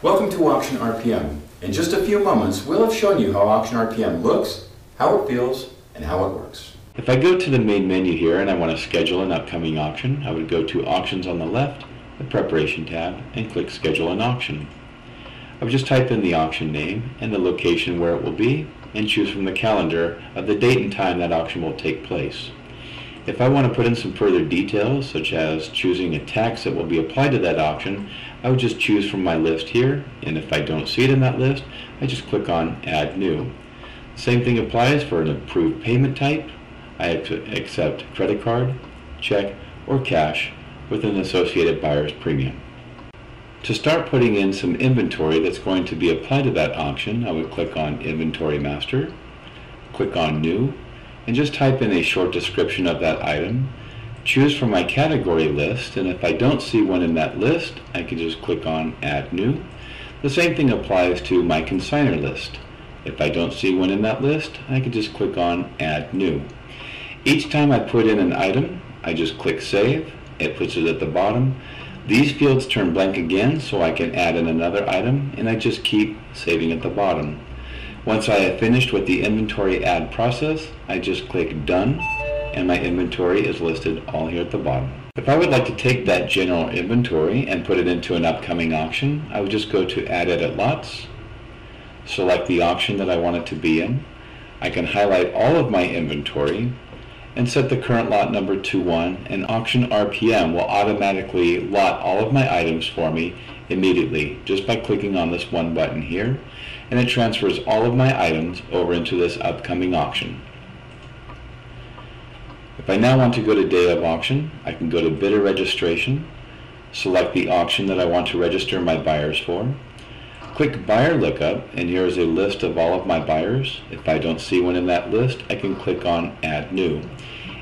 Welcome to Auction RPM. In just a few moments, we'll have shown you how Auction RPM looks, how it feels, and how it works. If I go to the main menu here and I want to schedule an upcoming auction, I would go to Auctions on the left, the Preparation tab, and click Schedule an Auction. I would just type in the auction name and the location where it will be, and choose from the calendar of the date and time that auction will take place. If I want to put in some further details, such as choosing a tax that will be applied to that auction, I would just choose from my list here, and if I don't see it in that list, I just click on Add New. Same thing applies for an approved payment type. I accept credit card, check, or cash with an associated buyer's premium. To start putting in some inventory that's going to be applied to that auction, I would click on Inventory Master, click on New, and just type in a short description of that item. Choose from my category list, and if I don't see one in that list, I can just click on Add New. The same thing applies to my consignor list. If I don't see one in that list, I can just click on Add New. Each time I put in an item, I just click Save. It puts it at the bottom. These fields turn blank again, so I can add in another item, and I just keep saving at the bottom. Once I have finished with the inventory add process, I just click Done, and my inventory is listed all here at the bottom. If I would like to take that general inventory and put it into an upcoming auction, I would just go to Add Edit Lots, select the auction that I want it to be in. I can highlight all of my inventory and set the current lot number to 1, and Auction RPM will automatically lot all of my items for me immediately just by clicking on this one button here, and it transfers all of my items over into this upcoming auction. If I now want to go to Day of Auction, I can go to Bidder Registration, select the auction that I want to register my buyers for, click Buyer Lookup, and here is a list of all of my buyers. If I don't see one in that list, I can click on Add New.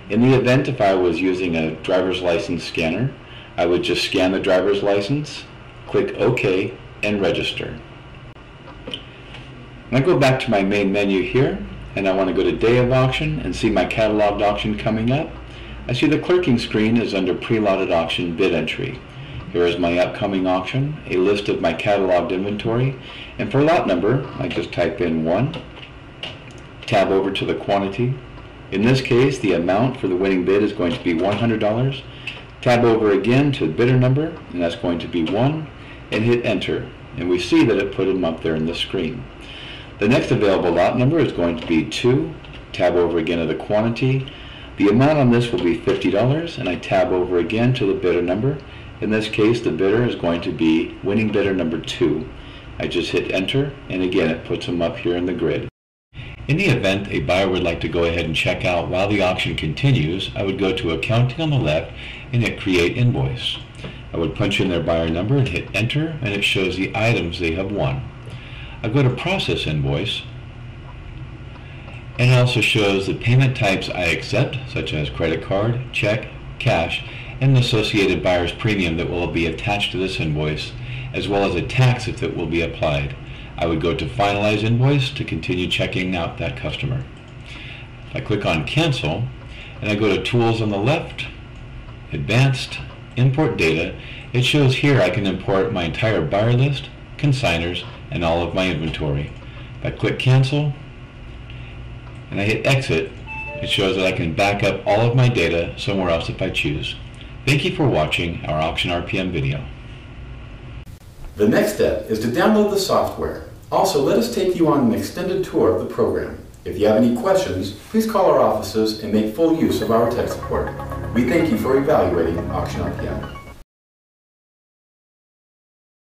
In the event if I was using a driver's license scanner, I would just scan the driver's license, click OK, and register. When I go back to my main menu here, and I want to go to Day of Auction and see my cataloged auction coming up, I see the clerking screen is under Pre-Lotted Auction Bid Entry. Here is my upcoming auction, a list of my cataloged inventory, and for lot number, I just type in 1, tab over to the quantity. In this case, the amount for the winning bid is going to be $100. Tab over again to the bidder number, and that's going to be 1, and hit Enter, and we see that it put them up there in the screen. The next available lot number is going to be 2, tab over again to the quantity. The amount on this will be $50, and I tab over again to the bidder number. In this case, the bidder is going to be winning bidder number 2. I just hit Enter, and again it puts them up here in the grid. In the event a buyer would like to go ahead and check out while the auction continues, I would go to Accounting on the left and hit Create Invoice. I would punch in their buyer number and hit Enter, and it shows the items they have won. I go to Process Invoice, and it also shows the payment types I accept, such as credit card, check, cash, and the associated buyer's premium that will be attached to this invoice, as well as a tax if it will be applied. I would go to Finalize Invoice to continue checking out that customer. If I click on Cancel, and I go to Tools on the left, Advanced, Import Data, it shows here I can import my entire buyer list, consignors, and all of my inventory. If I click Cancel and I hit Exit, it shows that I can back up all of my data somewhere else if I choose. Thank you for watching our Auction RPM video. The next step is to download the software. Also, let us take you on an extended tour of the program. If you have any questions, please call our offices and make full use of our tech support. We thank you for evaluating Auction RPM.